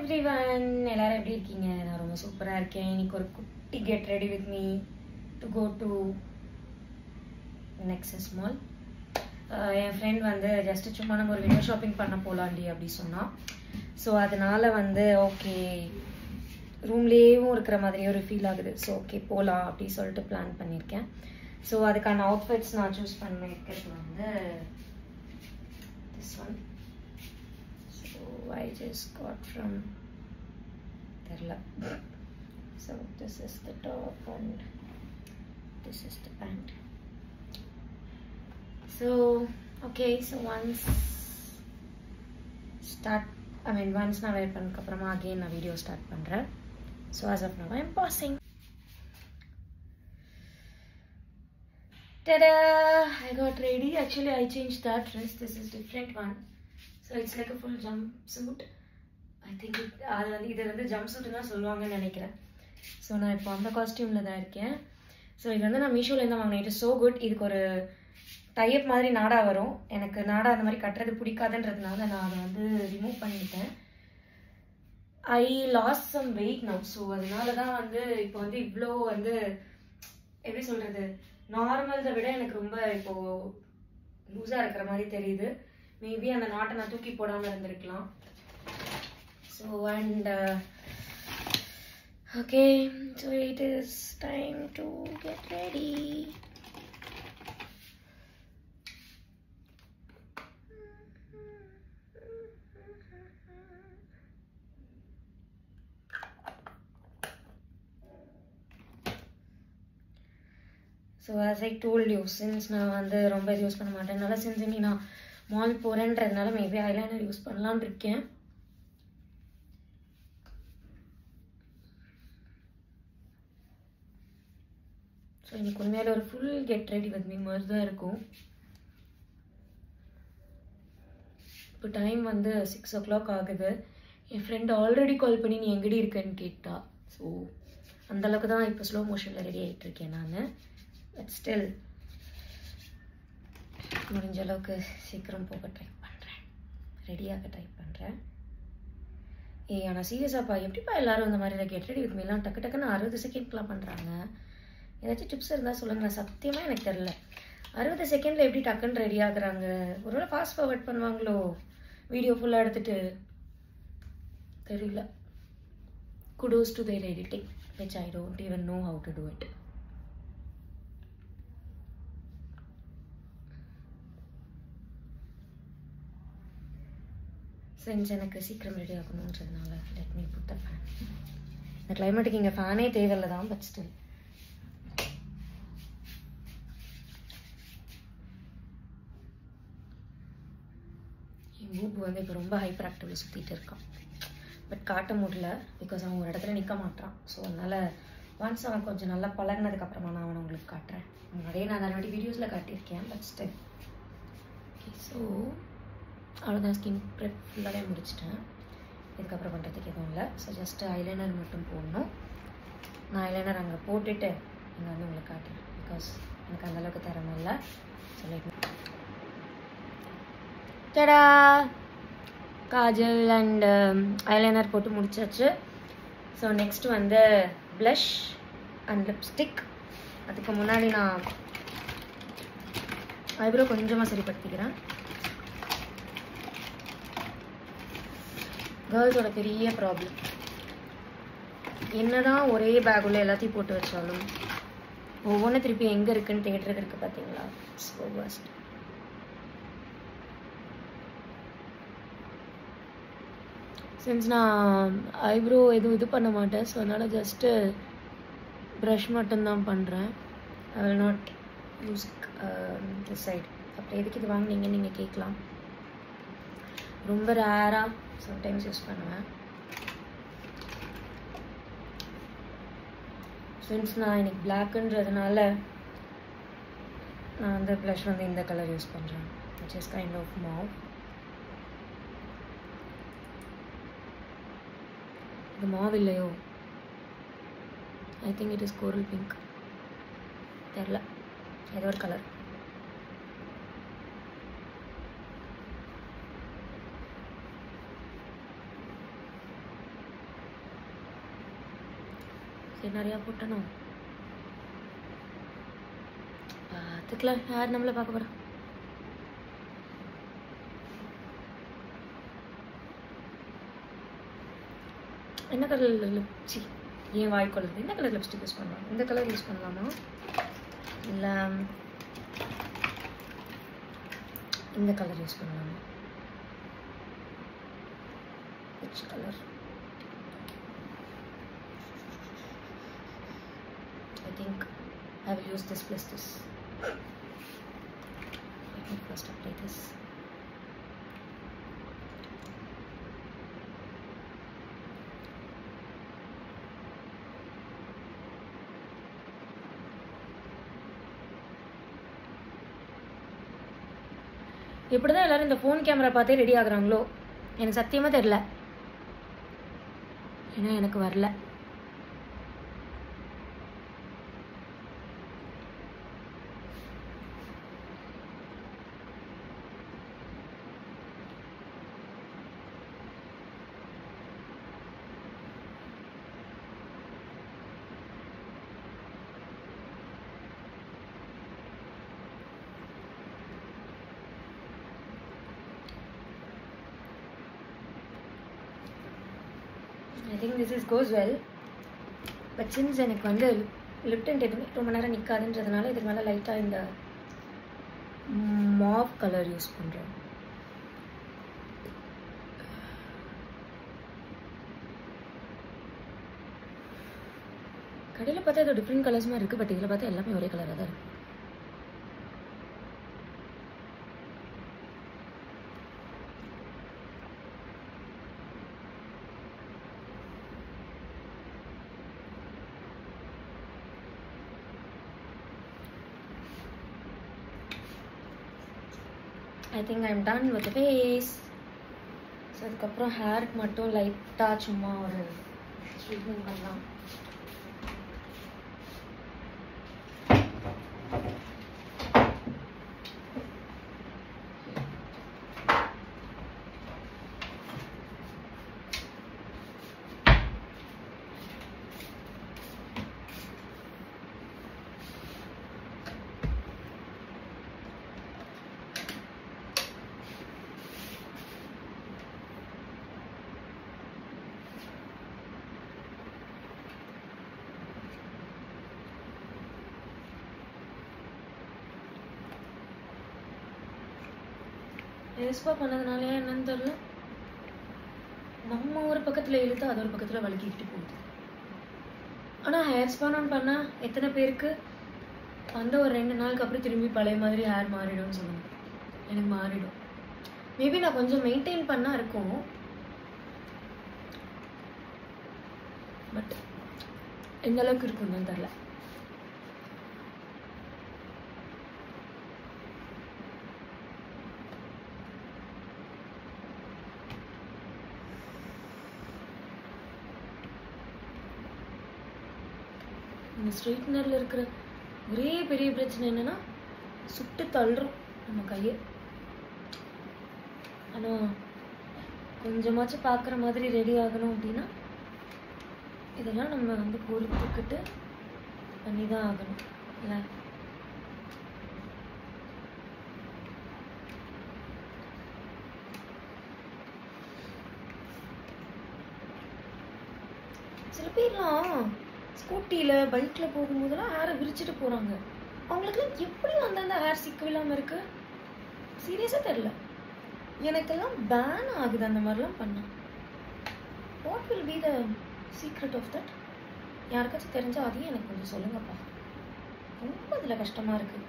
everyone, எல்லாரும் எப்படி இருக்கீங்க? நான் ரொம்ப சூப்பரா இருக்கேன். இன்னைக்கு ஒரு குட்டி get ready with me to go to Nexus Mall. N friend வந்து ஜஸ்ட் சும்மா நம்ம ஒரு விண்டோ ஷாப்பிங் பண்ண போலாண்டி அப்படி சொன்னா. ஸோ அதனால வந்து ஓகே ரூம்லேயும் இருக்கிற மாதிரி ஒரு ஃபீல் ஆகுது. ஸோ ஓகே போகலாம் அப்படி சொல்லிட்டு பிளான் பண்ணியிருக்கேன். ஸோ அதுக்கான அவுட்ஃபிட்ஸ் நான் சூஸ் பண்ணியிருக்கிறது வந்து this one. I just got from Terla. So this is the top and this is the pant. So okay, so once நான் wear பண்ணதுக்கு அப்புறமா again நான் வீடியோ ஸ்டார்ட் பண்றேன். So as of now I am pausing. Tada! I got ready. Actually I changed that dress. This is different one. So it's like a full jumpsuit. I think இது வந்து jumpsuit தான் சொல்லுவாங்கன்னு நினைக்கிறேன். So நான் இப்போ அந்த காஸ்டியூமில் தான் இருக்கேன். ஸோ இது வந்து நான் மீஷோலேருந்து வாங்கினேன். It is so good. இதுக்கு ஒரு டைப் மாதிரி நாடா வரும். எனக்கு நாடா அந்த மாதிரி கட்டுறது பிடிக்காதுன்றதுனால நான் அதை வந்து ரிமூவ் பண்ணிட்டேன். I lost some weight now. So அதனால தான் வந்து இப்போ வந்து இவ்வளோ வந்து எப்படி சொல்கிறது, நார்மல்தை விட எனக்கு ரொம்ப இப்போது லூஸாக இருக்கிற மாதிரி தெரியுது. மேபி அந்த நாட்டை நான் தூக்கி போடாமல் இருந்திருக்கலாம். So and okay, so it is time to get ready. So as I told you, since நான் வந்து ரொம்ப இது யூஸ் பண்ண மாட்டேன். அதனால சின்ஸ் நீ நான் மால் போகிறேன்றதுனால மேபி ஐலைனர் யூஸ் பண்ணலான்னு இருக்கேன். ஸோ இன்னைக்கு உண்மையில ஒரு full get ready with me மாதிரி தான் இருக்கும். இப்போ டைம் வந்து 6 o'clock ஆகுது. என் ஃப்ரெண்ட் ஆல்ரெடி கால் பண்ணி நீ எங்கடி இருக்கேன்னு கேட்டா. ஸோ அந்தளவுக்கு தான் இப்போ ஸ்லோ மோஷனில் ரெடி ஆகிட்டு இருக்கேன் நான். பட் ஸ்டில் முடிஞ்ச அளவுக்கு சீக்கிரம் போக ட்ரை பண்ணுறேன், ரெடியாக ட்ரை பண்ணுறேன். ஆனால் சீரியஸாப்பா எப்படிப்பா எல்லாரும் இந்த மாதிரி கெட் ரெடி வித் மீலாம் டக்கு டக்குன்னு 60 செகண்ட்லாம் பண்ணுறாங்க? ஏதாச்சும் டிப்ஸ் இருந்தால் சொல்லுங்கள். சத்தியமாக எனக்கு தெரில 60 செகண்டில் எப்படி டக்குன்னு ரெடி ஆகுறாங்க. ஒருவேளை ஃபாஸ்ட் ஃபார்வர்ட் பண்ணுவாங்களோ வீடியோ ஃபுல்லாக எடுத்துகிட்டு, தெரியல. Kudos to their editing which I don't even know how to do it. Since எனக்கு சீக்கிரம் ரெடி ஆகணுன்றதுனால let me put the fan. இந்த கிளைமேட்டுக்கு இங்கே ஃபேனே தேவையில்லை தான், பட் ஸ்டில். என் பூப்பு வந்து இப்போ ரொம்ப ஹைப்பர் ஆக்டிவ்ல சுற்றிட்டு இருக்கான். பட் காட்ட முடியல பிகாஸ் அவன் ஒரு இடத்துல நிற்க மாட்டான். ஸோ அதனால் ஒன்ஸ் அவன் கொஞ்சம் நல்லா பழகினதுக்கப்புறமா நான் அவனை உங்களுக்கு காட்டுறேன். நிறைய நான் நிறைய வீடியோஸில் காட்டியிருக்கேன், பட் ஸ்டில். ஓகே, ஸோ அவ்வளோதான். ஸ்கின் ப்ரெப் ஃபுல்லாகவே முடிச்சிட்டேன். இதுக்கப்புறம் பண்ணுறதுக்கு எதுவும் இல்லை. ஸோ ஜஸ்ட்டு ஐலைனர் மட்டும் போடணும். நான் ஐலைனர் அங்கே போட்டுட்டு இங்கே வந்து உங்களுக்கு காட்டுறேன் பிகாஸ் எனக்கு அந்தளவுக்கு திறமை இல்லை. சொல்லிட்டு டடா, காஜல் அண்ட் ஐலைனர் போட்டு முடிச்சாச்சு. ஸோ நெக்ஸ்ட் வந்து ப்ளஷ் அண்ட் லிப்ஸ்டிக். அதுக்கு முன்னாடி நான் ஐப்ரோ கொஞ்சமாக சரிப்படுத்திக்கிறேன். கேர்ள்ஸோட பெரிய ப்ராப்ளம் என்னதான் ஒரே பேக்குள்ள எல்லாத்தையும் போட்டு வச்சாலும் ஒவ்வொன்றும் திருப்பி எங்கே இருக்குன்னு தேடுறது இருக்கு பார்த்தீங்களா. ஸோ ஃபர்ஸ்ட் சின்ஸ் நான் ஐப்ரோ எதுவும் இது பண்ண மாட்டேன். ஸோ அதனால் ஜஸ்ட்டு ப்ரஷ் மட்டும்தான் பண்ணுறேன். I will not use this side. அப்புறம் எதுக்கு இது வாங்கினீங்கன்னு நீங்கள் கேட்கலாம். ரொம்ப ரேராக சம்டைம்ஸ் யூஸ் பண்ணுவேன். சின்ஸ் நான் இன்னைக்கு பிளாக்குன்றதுனால நான் வந்து ப்ளஷ் வந்து இந்த கலர் யூஸ் பண்ணுறேன், which is kind of mauve. இது மாவ் இல்லையோ, I think it is coral pink, தெரில, ஏதோ ஒரு கலர். நிறையா போட்டணும். பார்த்துக்கலாம், யார் நம்மளை பார்க்க போகிறோம். என்ன கலர் லிப்ஸ்டி ஏன் வாய்க்கொள்ளுது? என்ன கலர் லிப்ஸ்டிக் யூஸ் பண்ணலாம்? இந்த கலர் யூஸ் பண்ணலாமா இல்லை இந்த கலர் யூஸ் பண்ணலாமா? which color? I think I will use this plus this. Let me first apply this. எப்படி தான் எல்லாரும் இந்த ஃபோன் கேமரா பார்த்தே ரெடி ஆகுறாங்களோ எனக்கு சத்தியமாக தெரியல. ஏன்னா எனக்கு வரல. I think this is goes well, but since எனக்கு வந்து லிப் டிண்ட் எதுவுமே ரொம்ப நேரம் நிற்காதுன்றதுனால இதுக்கு மேலே லைட்டாக இந்த மாவ் கலர் யூஸ் பண்ணுறேன். கடையில் பார்த்தா இது டிஃப்ரெண்ட் கலர்ஸுமா இருக்குது, பட் இதில் பார்த்தா எல்லாமே ஒரே கலராக தான் இருக்குது. I think I'm done with the face. So அதுக்கப்புறம் ஹேருக்கு மட்டும் லைட்டாக சும்மா ஒரு ஸ்ட்ரைட்னிங் பண்ணலாம். ரெஸ்பா பண்ணதுனாலே என்னன்னு தெரியல, நம்ம ஒரு பக்கத்தில் இழுத்து அது ஒரு பக்கத்தில் வலிக்கிட்டு போகுது. ஆனால் ஹேர் ஸ்பான் பண்ணால் எத்தனை பேருக்கு அந்த ஒரு 2 நாளுக்கு அப்புறம் திரும்பி பழைய மாதிரி ஹேர் மாறிடும்னு சொல்லுங்க. எனக்கு மாறிடும். மேபி நான் கொஞ்சம் மெயின்டைன் பண்ணால் இருக்கும், பட் எந்த அளவுக்கு இருக்குன்னு தெரில. இந்த ஸ்ட்ரைட்னரில் இருக்கிற ஒரே பெரிய பிரச்சனை என்னன்னா சுட்டு தள்ளுறோம் நம்ம கையை. ஆனால் கொஞ்சமாச்சும் பார்க்குற மாதிரி ரெடி ஆகணும் அப்படின்னா இதெல்லாம் நம்ம வந்து பொறுத்துக்கிட்டு பண்ணி தான் ஆகணும் இல்லை? சில பேர்லாம் ஸ்கூட்டியில் பைக்கில் போகும்போதெல்லாம் ஹேரை விரிச்சிட்டு போகிறாங்க. அவங்களுக்குலாம் எப்படி அந்தந்த ஹேர் சிக்கவில்லாமல் இருக்கு? சீரியஸாக தெரில. எனக்கெல்லாம் பேன் ஆகுது அந்த மாதிரிலாம் பண்ண. What will be the secret of that? யாருக்காச்சும் தெரிஞ்சால் அதையும் எனக்கு கொஞ்சம் சொல்லுங்கப்பா. ரொம்ப அதில் கஷ்டமாக இருக்குது.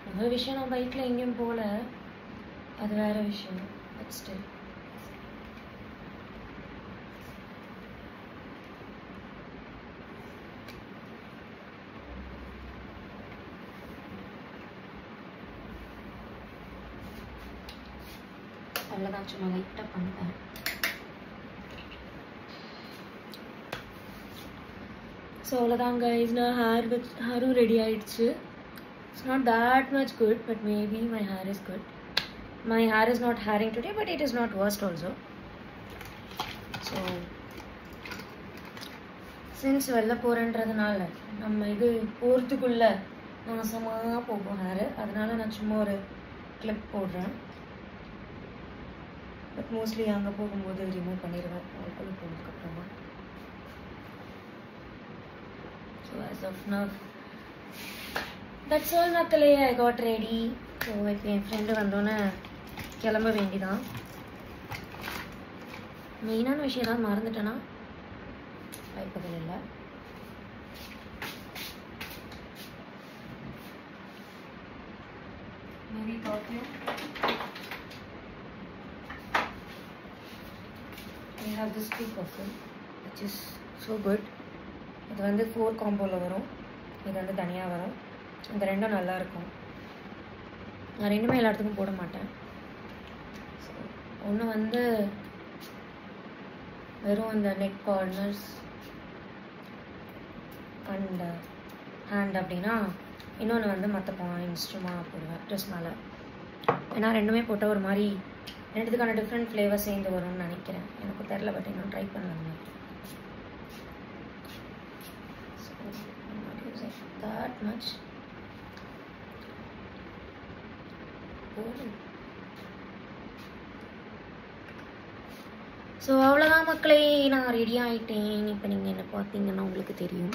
முதல் விஷயம் நான் பைக்கில் எங்கேயும் போகல, அது வேற விஷயம். பட் ஸ்டில் அவ்வளோதான், சும்மா லைட்டாக பண்ணுவேன். ஸோ அவ்வளோதான் கைஸ், நான் ஹேரும் ரெடி ஆயிடுச்சு. It's not that much good, but maybe my hair is good. My hair is not hairing today, but it is not worst also. So since வெளில போகிறேன்றதுனால நம்ம இது போகிறதுக்குள்ளே நாசமாக போகும் ஹேரு. அதனால நான் சும்மா ஒரு கிளிப் போடுறேன். பட் மோஸ்ட்லி அங்கே போகும்போது ரிமூவ் பண்ணிடுவேன் அவங்களுக்குள்ள போனதுக்கப்புறமா. So as of now that's all மக்களே. I God ready. ஸோ இப்போ என் ஃப்ரெண்டு வந்தோன்னே கிளம்ப வேண்டிதான். மெயினான விஷயம் ஏதாவது மறந்துட்டேன்னா வாய்ப்புகள் இல்லை. Maybe perfume. We have this two perfume which is so good. இது வந்து 4 காம்போல வரும். இது வந்து தனியாக வரும். இந்த ரெண்டும் நல்லா இருக்கும். நான் ரெண்டுமே எல்லா இடத்துக்கும் போட மாட்டேன். ஒன்று வந்து வெறும் அந்த நெக் கார்னர்ஸ் அண்ட் ஹேண்ட் அப்படின்னா, இன்னொன்று வந்து மற்ற பாயிண்ட்ஸ் சும்மா போடுவேன் ட்ரெஸ் மேலே. ஏன்னா ரெண்டுமே போட்டால் ஒரு மாதிரி ரெண்டுத்துக்கான டிஃப்ரெண்ட் ஃப்ளேவர் சேர்ந்து வரும்னு நினைக்கிறேன். எனக்கு தெரில, பட் இன்னும் ட்ரை பண்ணலாங்க. that much. ஸோ அவ்வளோதான் மக்களே, நான் ரெடி ஆகிட்டேன். இப்போ நீங்கள் என்ன பார்த்தீங்கன்னா உங்களுக்கு தெரியும்.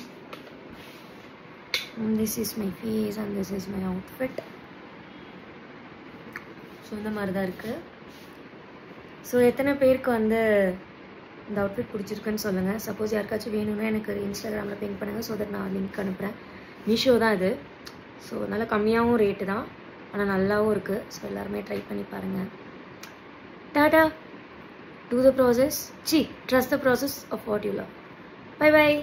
This is my face and this is my outfit. So இந்த மாதிரி தான் இருக்குது. ஸோ எத்தனை பேருக்கு வந்து இந்த அவுட்ஃபிட் பிடிச்சிருக்குன்னு சொல்லுங்கள். சப்போஸ் யாருக்காச்சும் வேணும்னா எனக்கு இன்ஸ்டாகிராமில் பிங்க் பண்ணுங்கள். ஸோ தட் நான் லிங்க் அனுப்புகிறேன். மீஷோ தான் இது. ஸோ நல்லா கம்மியாகவும் ரேட்டு தான், ஆனால் நல்லாவும் இருக்குது. ஸோ எல்லாருமே ட்ரை பண்ணி பாருங்கள். Tata. Do the process. Trust the process of what you love. Bye bye.